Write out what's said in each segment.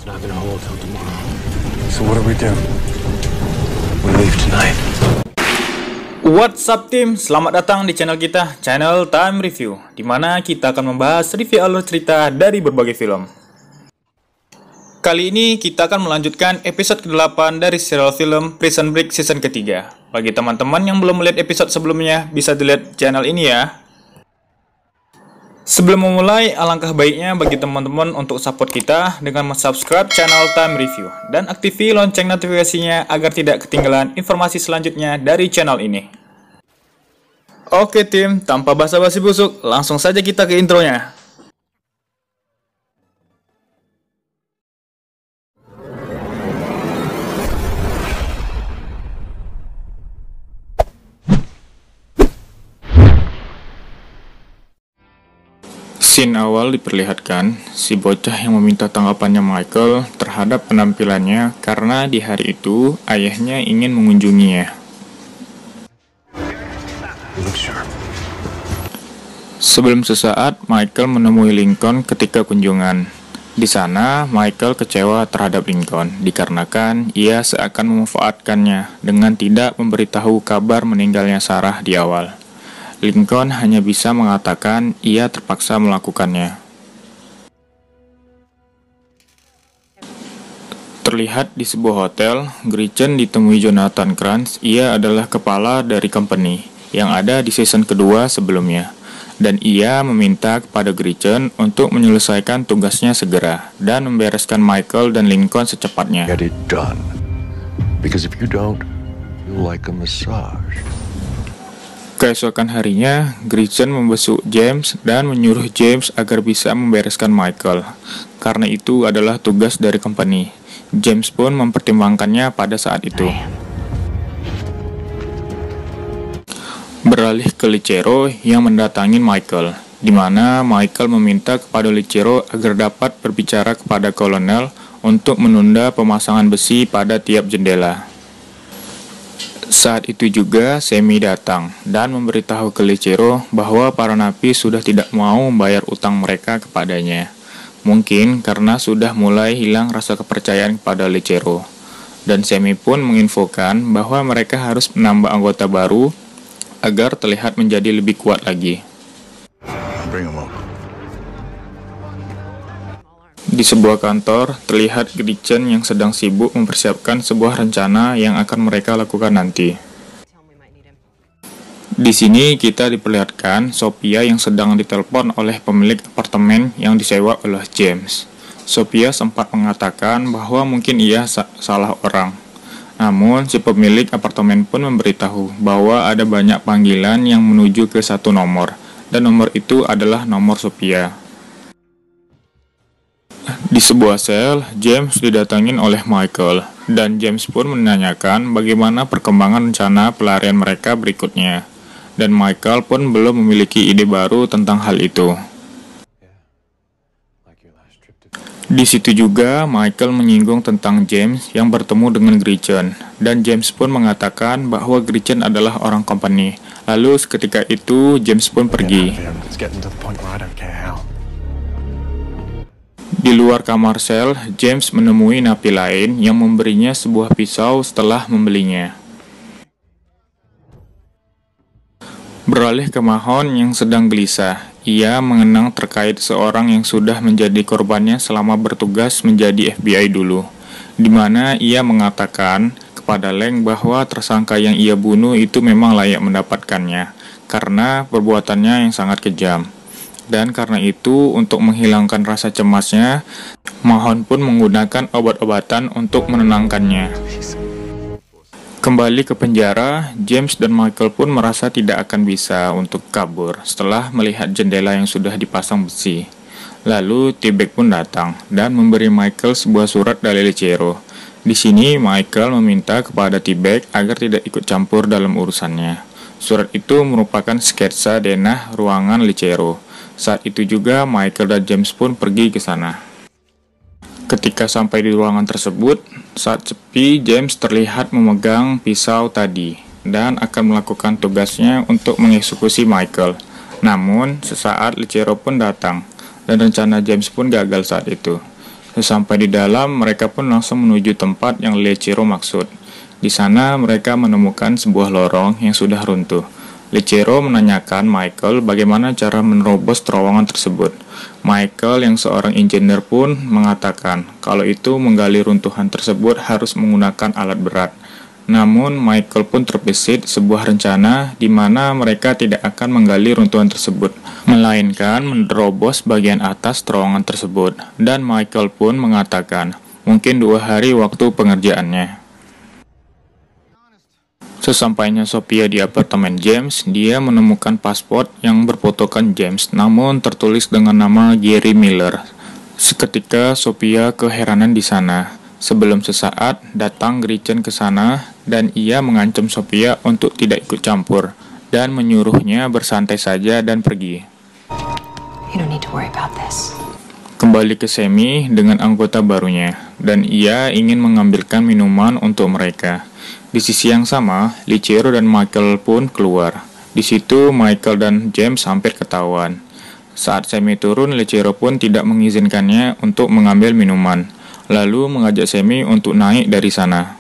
It's not gonna hold till tomorrow. So what do? We leave tonight. What's up tim, selamat datang di channel kita, Channel Time Review, dimana kita akan membahas review alur cerita dari berbagai film. Kali ini kita akan melanjutkan episode ke-8 dari serial film Prison Break season ketiga. Bagi teman-teman yang belum melihat episode sebelumnya, bisa dilihat channel ini ya. Sebelum memulai, alangkah baiknya bagi teman-teman untuk support kita dengan subscribe channel Time Review dan aktifkan lonceng notifikasinya agar tidak ketinggalan informasi selanjutnya dari channel ini. Oke tim, tanpa basa-basi busuk, langsung saja kita ke intronya. Scene awal diperlihatkan si bocah yang meminta tanggapannya Michael terhadap penampilannya karena di hari itu ayahnya ingin mengunjunginya. Sebelum sesaat, Michael menemui Lincoln ketika kunjungan. Di sana, Michael kecewa terhadap Lincoln dikarenakan ia seakan memanfaatkannya dengan tidak memberitahu kabar meninggalnya Sarah di awal. Lincoln hanya bisa mengatakan ia terpaksa melakukannya. Terlihat di sebuah hotel, Gretchen ditemui Jonathan Kranz. Ia adalah kepala dari company yang ada di season kedua sebelumnya. Dan ia meminta kepada Gretchen untuk menyelesaikan tugasnya segera dan membereskan Michael dan Lincoln secepatnya. Get it done. Because if you don't, you'll like a massage. Keesokan harinya, Gretchen membesuk James dan menyuruh James agar bisa membereskan Michael. Karena itu adalah tugas dari company. James pun mempertimbangkannya pada saat itu. Beralih ke Licero yang mendatangi Michael, di mana Michael meminta kepada Licero agar dapat berbicara kepada kolonel untuk menunda pemasangan besi pada tiap jendela. Saat itu juga Sammy datang dan memberitahu ke Licero bahwa para napi sudah tidak mau membayar utang mereka kepadanya. Mungkin karena sudah mulai hilang rasa kepercayaan kepada Licero. Dan Sammy pun menginfokan bahwa mereka harus menambah anggota baru agar terlihat menjadi lebih kuat lagi. Di sebuah kantor, terlihat Gretchen yang sedang sibuk mempersiapkan sebuah rencana yang akan mereka lakukan nanti. Di sini kita diperlihatkan Sophia yang sedang ditelepon oleh pemilik apartemen yang disewa oleh James. Sophia sempat mengatakan bahwa mungkin ia salah orang. Namun, si pemilik apartemen pun memberitahu bahwa ada banyak panggilan yang menuju ke satu nomor, dan nomor itu adalah nomor Sophia. Di sebuah sel, James didatangin oleh Michael, dan James pun menanyakan bagaimana perkembangan rencana pelarian mereka berikutnya. Dan Michael pun belum memiliki ide baru tentang hal itu. Di situ juga Michael menyinggung tentang James yang bertemu dengan Gretchen, dan James pun mengatakan bahwa Gretchen adalah orang company. Lalu seketika itu James pun pergi. Di luar kamar sel, James menemui napi lain yang memberinya sebuah pisau setelah membelinya. Beralih ke Mahon yang sedang gelisah, ia mengenang terkait seorang yang sudah menjadi korbannya selama bertugas menjadi FBI dulu, di mana ia mengatakan kepada Leng bahwa tersangka yang ia bunuh itu memang layak mendapatkannya, karena perbuatannya yang sangat kejam. Dan karena itu, untuk menghilangkan rasa cemasnya, Mahon pun menggunakan obat-obatan untuk menenangkannya. Kembali ke penjara, James dan Michael pun merasa tidak akan bisa untuk kabur setelah melihat jendela yang sudah dipasang besi. Lalu T-Bag pun datang dan memberi Michael sebuah surat dari Licero. Di sini Michael meminta kepada T-Bag agar tidak ikut campur dalam urusannya. Surat itu merupakan sketsa denah ruangan Licero. Saat itu juga Michael dan James pun pergi ke sana. Ketika sampai di ruangan tersebut, saat sepi, James terlihat memegang pisau tadi dan akan melakukan tugasnya untuk mengeksekusi Michael. Namun, sesaat Licero pun datang dan rencana James pun gagal saat itu. Sesampai di dalam, mereka pun langsung menuju tempat yang Lechero maksud. Di sana, mereka menemukan sebuah lorong yang sudah runtuh. Lechero menanyakan Michael bagaimana cara menerobos terowongan tersebut. Michael yang seorang engineer pun mengatakan kalau itu menggali runtuhan tersebut harus menggunakan alat berat. Namun Michael pun terbesit sebuah rencana di mana mereka tidak akan menggali runtuhan tersebut, melainkan menerobos bagian atas terowongan tersebut. Dan Michael pun mengatakan mungkin 2 hari waktu pengerjaannya. Sesampainya Sophia di apartemen James, dia menemukan paspor yang berfotokan James, namun tertulis dengan nama Gary Miller. Seketika Sophia keheranan di sana. Sebelum sesaat, datang Gretchen ke sana dan ia mengancam Sophia untuk tidak ikut campur dan menyuruhnya bersantai saja dan pergi. You don't need to worry about this. Kembali ke Sammy dengan anggota barunya, dan ia ingin mengambilkan minuman untuk mereka. Di sisi yang sama, Lechero dan Michael pun keluar. Di situ, Michael dan James hampir ketahuan. Saat Sammy turun, Lechero pun tidak mengizinkannya untuk mengambil minuman, lalu mengajak Sammy untuk naik dari sana.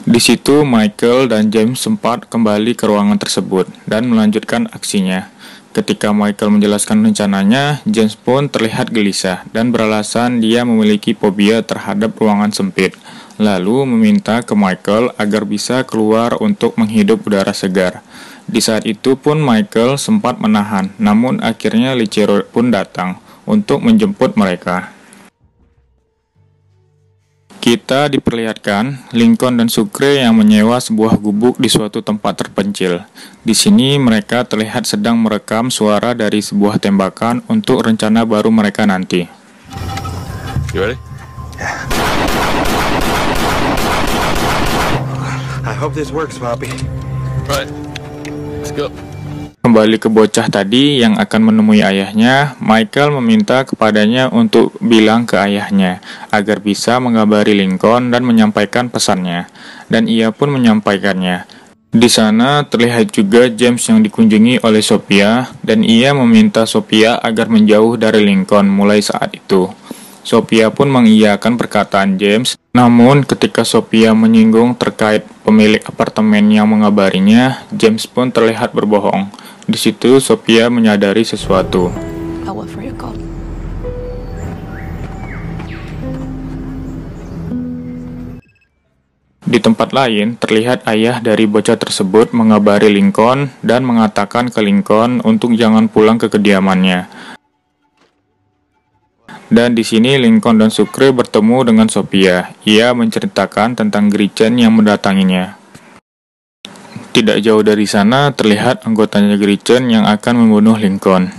Di situ, Michael dan James sempat kembali ke ruangan tersebut dan melanjutkan aksinya. Ketika Michael menjelaskan rencananya, James pun terlihat gelisah dan beralasan dia memiliki fobia terhadap ruangan sempit. Lalu meminta ke Michael agar bisa keluar untuk menghirup udara segar. Di saat itu pun Michael sempat menahan, namun akhirnya Lechero pun datang untuk menjemput mereka. Kita diperlihatkan Lincoln dan Sucre yang menyewa sebuah gubuk di suatu tempat terpencil. Di sini mereka terlihat sedang merekam suara dari sebuah tembakan untuk rencana baru mereka nanti. You ready? I hope this works, Poppy. Right. Let's go. Kembali ke bocah tadi yang akan menemui ayahnya, Michael meminta kepadanya untuk bilang ke ayahnya agar bisa mengabari Lincoln dan menyampaikan pesannya. Dan ia pun menyampaikannya. Di sana terlihat juga James yang dikunjungi oleh Sophia dan ia meminta Sophia agar menjauh dari Lincoln mulai saat itu. Sophia pun mengiyakan perkataan James, namun ketika Sophia menyinggung terkait pemilik apartemen yang mengabarinya, James pun terlihat berbohong. Di situ Sophia menyadari sesuatu. I'll wait for your call. Di tempat lain, terlihat ayah dari bocah tersebut mengabari Lincoln dan mengatakan ke Lincoln untuk jangan pulang ke kediamannya. Dan di sini Lincoln dan Sucre bertemu dengan Sophia. Ia menceritakan tentang Gretchen yang mendatanginya. Tidak jauh dari sana terlihat anggotanya Gretchen yang akan membunuh Lincoln.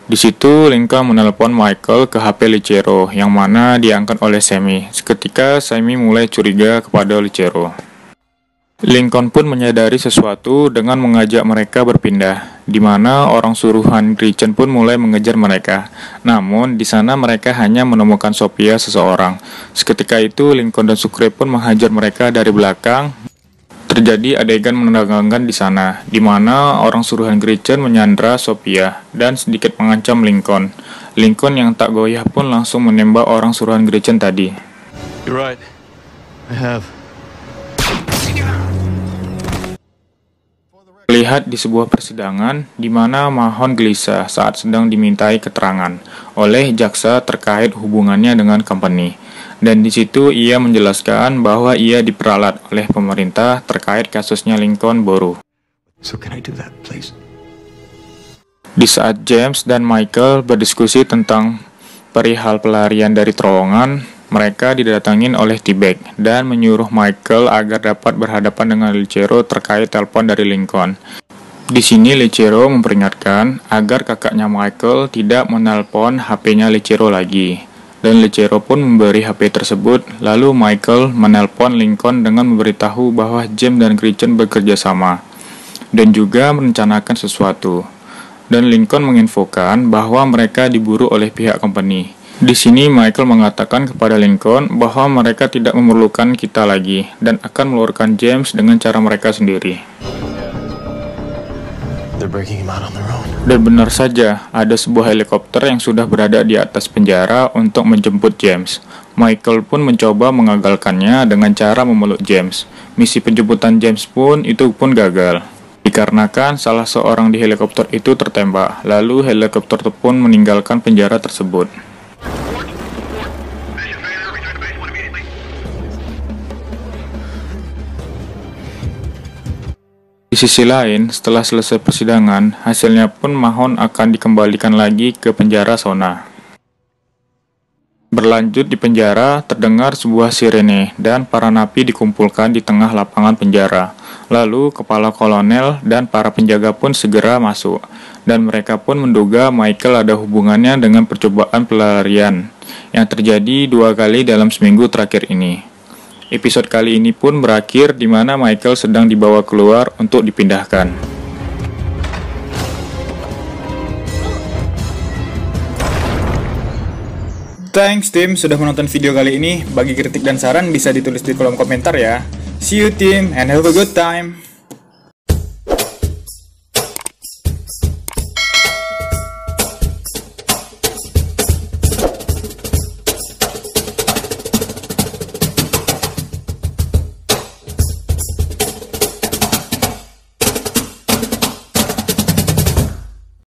Di situ Lincoln menelpon Michael ke HP Lechero yang mana diangkat oleh Sammy. Seketika Sammy mulai curiga kepada Lechero. Lincoln pun menyadari sesuatu dengan mengajak mereka berpindah, di mana orang suruhan Gretchen pun mulai mengejar mereka. Namun, di sana mereka hanya menemukan Sophia seseorang. Seketika itu, Lincoln dan Sucre pun menghajar mereka dari belakang. Terjadi adegan menegangkan di sana, di mana orang suruhan Gretchen menyandra Sophia dan sedikit mengancam Lincoln. Lincoln yang tak goyah pun langsung menembak orang suruhan Gretchen tadi. You're right. I have. Terlihat di sebuah persidangan di mana Mahon gelisah saat sedang dimintai keterangan oleh jaksa terkait hubungannya dengan company. Dan di situ ia menjelaskan bahwa ia diperalat oleh pemerintah terkait kasusnya Lincoln Borough. So can I do that, please? Di saat James dan Michael berdiskusi tentang perihal pelarian dari terowongan, mereka didatangin oleh T-Bag dan menyuruh Michael agar dapat berhadapan dengan Lechero terkait telepon dari Lincoln. Di sini Lechero memperingatkan agar kakaknya Michael tidak menelpon HP-nya Lechero lagi. Dan Lechero pun memberi HP tersebut, lalu Michael menelpon Lincoln dengan memberitahu bahwa James dan Gretchen bekerja sama dan juga merencanakan sesuatu. Dan Lincoln menginfokan bahwa mereka diburu oleh pihak company. Di sini Michael mengatakan kepada Lincoln bahwa mereka tidak memerlukan kita lagi dan akan mengeluarkan James dengan cara mereka sendiri. They're breaking him out on their own. Dan benar saja, ada sebuah helikopter yang sudah berada di atas penjara untuk menjemput James. Michael pun mencoba mengagalkannya dengan cara memeluk James. Misi penjemputan James pun gagal. Dikarenakan salah seorang di helikopter itu tertembak, lalu helikopter pun meninggalkan penjara tersebut. Di sisi lain, setelah selesai persidangan, hasilnya pun Mahon akan dikembalikan lagi ke penjara Sona. Berlanjut di penjara, terdengar sebuah sirene dan para napi dikumpulkan di tengah lapangan penjara. Lalu, kepala kolonel dan para penjaga pun segera masuk, dan mereka pun menduga Michael ada hubungannya dengan percobaan pelarian yang terjadi 2 kali dalam seminggu terakhir ini. Episode kali ini pun berakhir di mana Michael sedang dibawa keluar untuk dipindahkan. Thanks tim sudah menonton video kali ini. Bagi kritik dan saran bisa ditulis di kolom komentar ya. See you team and have a good time.